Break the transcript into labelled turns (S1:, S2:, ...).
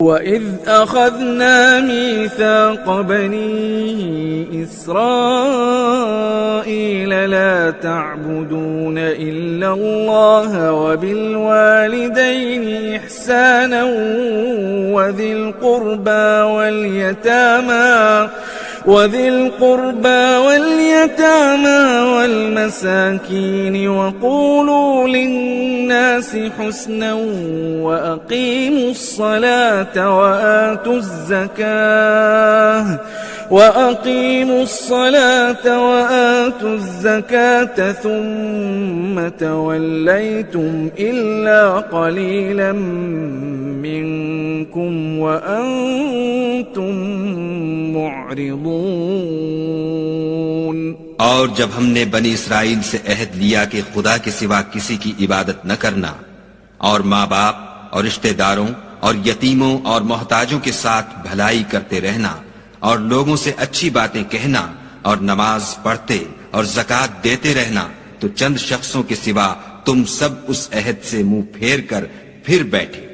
S1: وَإِذْ أَخَذْنَا مِيثَاقَ بَنِي إِسْرَائِيلَ لَا تَعْبُدُونَ إِلَّا اللَّهَ وَبِالْوَالِدَيْنِ إِحْسَانًا وَذِي الْقُرْبَى وَالْيَتَامَى وَالْمَسَاكِينِ وَقُولُوا لِلنَّاسِ حُسْنًا وَأَقِيمُوا الصَّلَاةَ وَآتُوا الزَّكَاةَ ثُمَّ تَوَلَّيْتُمْ إِلَّا قَلِيلًا مِّنكُمْ وَأَنتُم मुअरिदून।
S2: और जब हमने बनी इसराइल से अहद लिया कि खुदा के सिवा किसी की इबादत न करना और माँ बाप और रिश्तेदारों और यतीमों और मोहताजों के साथ भलाई करते रहना और लोगों से अच्छी बातें कहना और नमाज पढ़ते और ज़कात देते रहना, तो चंद शख्सों के सिवा तुम सब उस अहद से मुंह फेर कर फिर बैठे।